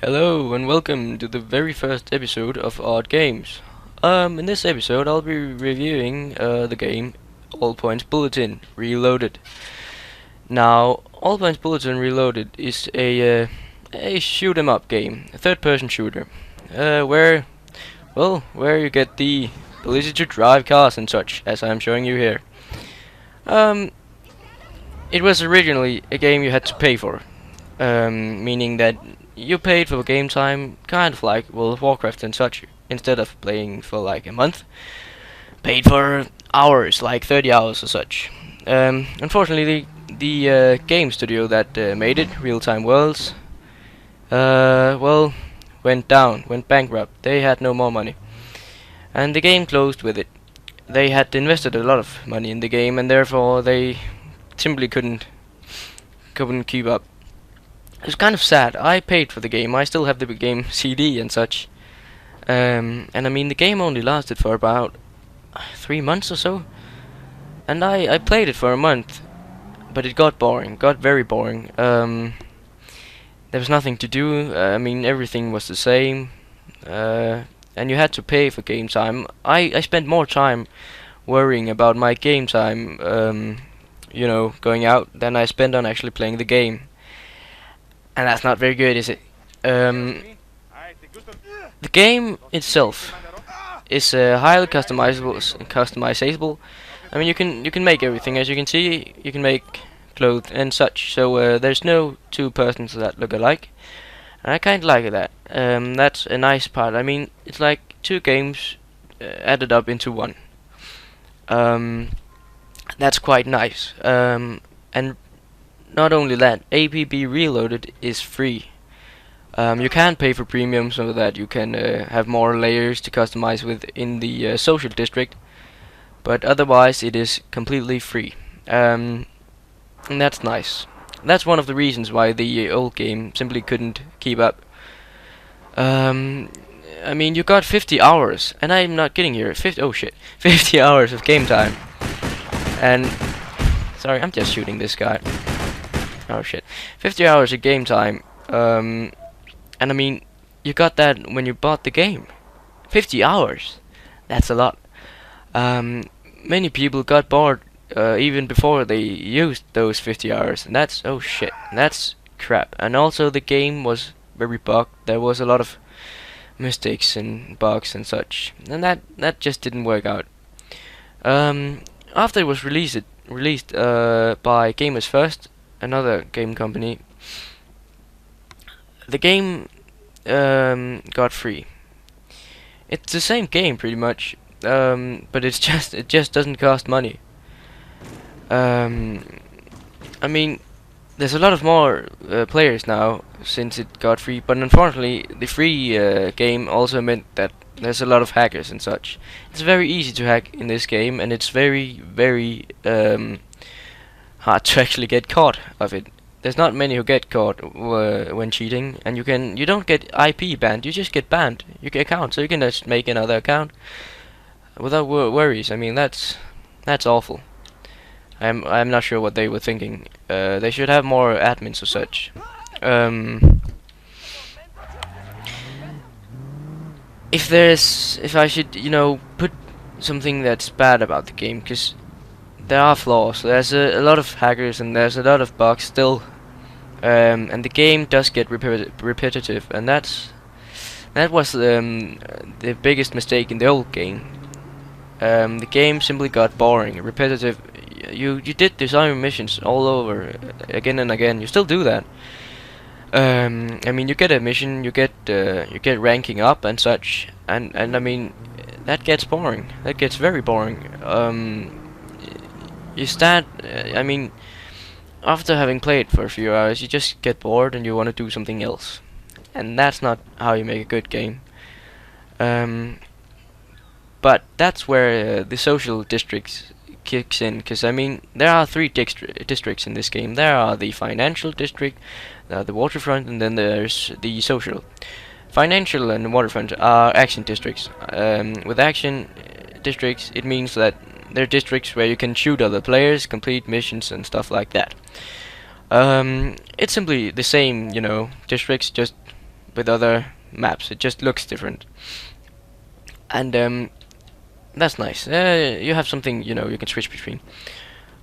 Hello and welcome to the very first episode of Odd Games. In this episode I'll be reviewing the game All Points Bulletin Reloaded. Now, All Points Bulletin Reloaded is a shoot 'em up game, a third-person shooter, where you get the ability to drive cars and such, as I'm showing you here. Um, it was originally a game you had to pay for, meaning that you paid for game time, kind of like World of Warcraft and such. Instead of playing for like a month, paid for hours, like 30 hours or such. Unfortunately, the game studio that made it, Real Time Worlds, went bankrupt. They had no more money, and the game closed with it. They had invested a lot of money in the game, and therefore they simply couldn't keep up. It's kind of sad. I paid for the game. I still have the game CD and such. And I mean, the game only lasted for about 3 months or so. And I played it for a month, but it got boring. Got very boring. There was nothing to do. I mean, everything was the same. And you had to pay for game time. I spent more time worrying about my game time, going out, than I spent on actually playing the game. And that's not very good, is it? The game itself is highly customizable. I mean, you can make everything, as you can see. You can make clothes and such. So there's no two persons that look alike, and I kind of like that. That's a nice part. I mean, it's like two games added up into one. That's quite nice. And not only that, APB Reloaded is free. You can pay for premium so that you can have more layers to customize with in the social district, but otherwise it is completely free. And that's nice. That's one of the reasons why the old game simply couldn't keep up. I mean, you got 50 hours, and I'm not kidding here. 50 hours of game time. And sorry, I'm just shooting this guy. Oh shit. 50 hours of game time. And I mean, you got that when you bought the game. 50 hours. That's a lot. Many people got bored even before they used those 50 hours. And that's, oh shit, that's crap. And also the game was very bugged. There was a lot of mistakes and bugs and such. And that just didn't work out. After it was released by Gamersfirst, another game company, the game got free. It's the same game pretty much, but it just doesn't cost money. I mean, there's a lot of more players now since it got free, but unfortunately the free game also meant that there's a lot of hackers and such. It's very easy to hack in this game, and it's very hard to actually get caught of it. There's not many who get caught when cheating, and you don't get IP banned. You just get banned. You get account, so you can just make another account without worries. I mean, that's awful. I'm not sure what they were thinking. They should have more admins or such. If I should, put something that's bad about the game, because there are flaws. There's a lot of hackers and there's a lot of bugs still, and the game does get repetitive, and that was the biggest mistake in the old game. The game simply got boring, repetitive. You did design missions all over again and again. You still do that. I mean, you get a mission, you get ranking up and such, and I mean, that gets boring. That gets very boring. You start, I mean, after having played for a few hours, you just get bored and you want to do something else, and that's not how you make a good game. But that's where the social districts kicks in, because I mean, there are three districts in this game. There are the financial district, the waterfront, and then there's the social. Financial and waterfront are action districts. With action districts, it means that they're districts where you can shoot other players, complete missions, and stuff like that. It's simply the same, districts, just with other maps. It just looks different, and that's nice. You have something, you know, you can switch between.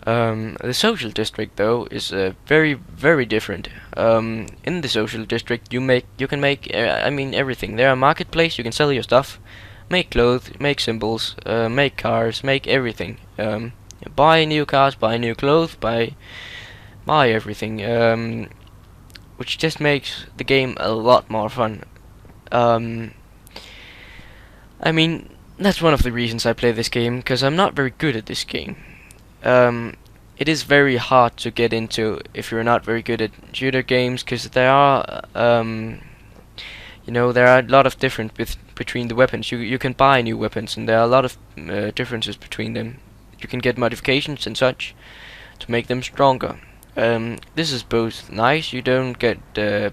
The social district though is very very different. In the social district you can make I mean everything. There are marketplace, you can sell your stuff, make clothes, make symbols, make cars, make everything. Buy new cars, buy new clothes, buy everything. Which just makes the game a lot more fun. I mean, that's one of the reasons I play this game, because I'm not very good at this game. It is very hard to get into if you're not very good at shooter games, because there are, you know, there are a lot of difference between the weapons. You can buy new weapons, and there are a lot of differences between them. You can get modifications and such to make them stronger. This is both nice. You don't get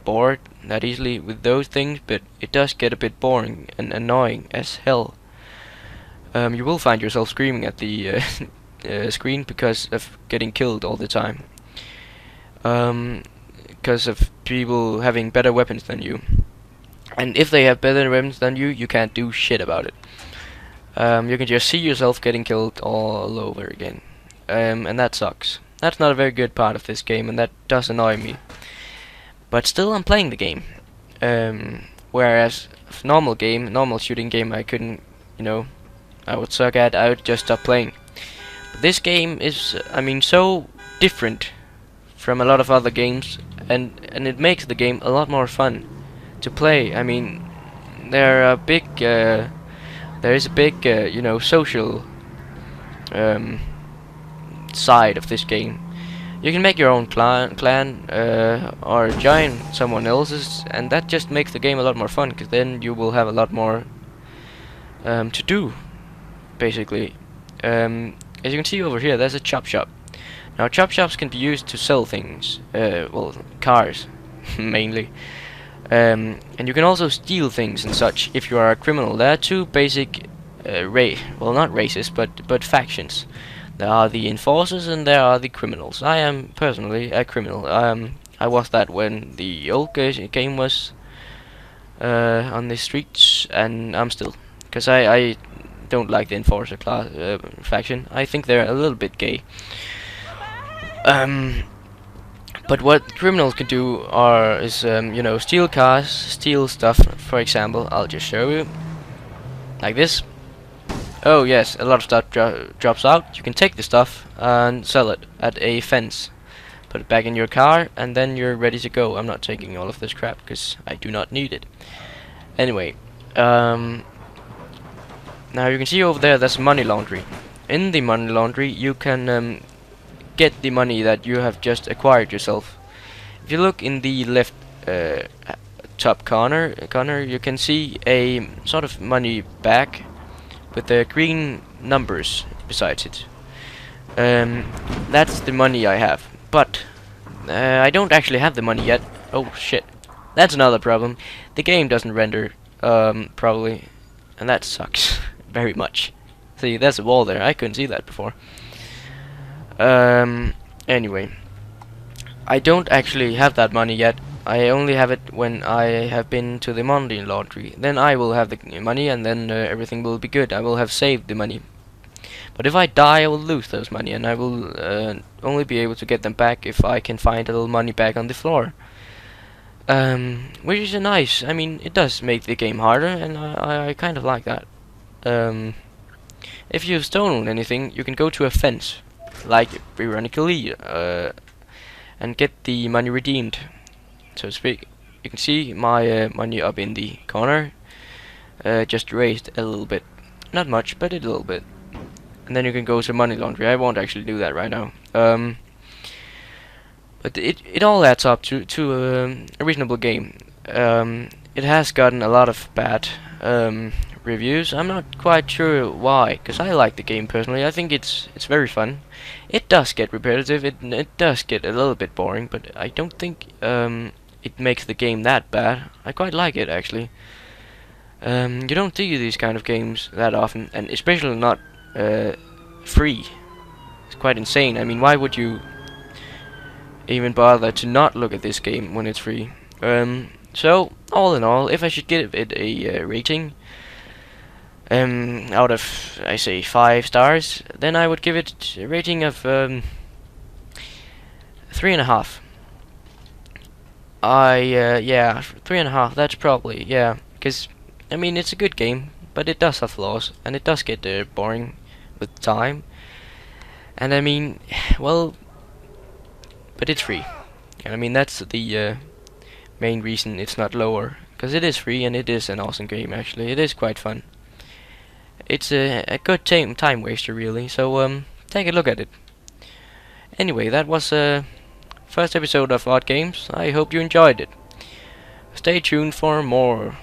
bored that easily with those things, but it does get a bit boring and annoying as hell. You will find yourself screaming at the screen because of getting killed all the time. Because of people having better weapons than you. And if they have better weapons than you, you can't do shit about it. You can just see yourself getting killed all over again. And that sucks. That's not a very good part of this game, and that does annoy me. But still, I'm playing the game. Whereas normal shooting game, I couldn't, you know, I would suck at. I would just stop playing. But this game is, I mean, so different from a lot of other games, and it makes the game a lot more fun to play. I mean, there is a big, you know, social side of this game. You can make your own clan or join someone else's, and that just makes the game a lot more fun, because then you will have a lot more to do, basically. As you can see over here, there's a chop shop. Now chop shops can be used to sell things, well, cars mainly, and you can also steal things and such if you are a criminal. There are two basic well, not races, but factions. There are the enforcers and there are the criminals. I am personally a criminal. I was that when the old game was on the streets, and I'm still, because I don't like the enforcer class faction. I think they're a little bit gay. But what criminals can do is you know, steal cars, steal stuff. For example, I'll just show you, like this. Oh yes, a lot of stuff drops out. You can take the stuff and sell it at a fence. Put it back in your car, and then you're ready to go. I'm not taking all of this crap because I do not need it. Anyway, now you can see over there, there's money laundry. In the money laundry, you can get the money that you have just acquired yourself. If you look in the left top corner, you can see a sort of money bag with the green numbers besides it. That's the money I have, but I don't actually have the money yet. Oh shit, that's another problem. The game doesn't render probably, and that sucks very much. See, there's a wall there. I couldn't see that before. Anyway, I don't actually have that money yet. I only have it when I have been to the money laundry. Then I will have the money, and then everything will be good. I will have saved the money. But if I die, I will lose those money, and I will only be able to get them back if I can find a little money back on the floor. Which is nice. I mean, it does make the game harder, and I kind of like that. If you've stolen anything, you can go to a fence, like ironically, and get the money redeemed, so to speak. You can see my money up in the corner, just raised a little bit, not much, but a little bit. And then you can go to money laundry. I won't actually do that right now. But it all adds up to a reasonable game. It has gotten a lot of bad reviews. I'm not quite sure why, because I like the game personally. I think it's very fun. It does get repetitive. It does get a little bit boring, but I don't think it makes the game that bad. I quite like it actually. You don't see these kind of games that often, and especially not free. It's quite insane. I mean, why would you even bother to not look at this game when it's free? So all in all, if I should give it a rating, out of I say 5 stars, then I would give it a rating of 3.5. Yeah, 3.5. That's probably, yeah, because I mean it's a good game, but it does have flaws and it does get boring with time. And I mean, well, but it's free. And I mean that's the main reason it's not lower, because it is free and it is an awesome game. Actually, it is quite fun. It's a good time waster really. So take a look at it. Anyway, that was first episode of Odd Games. I hope you enjoyed it. Stay tuned for more.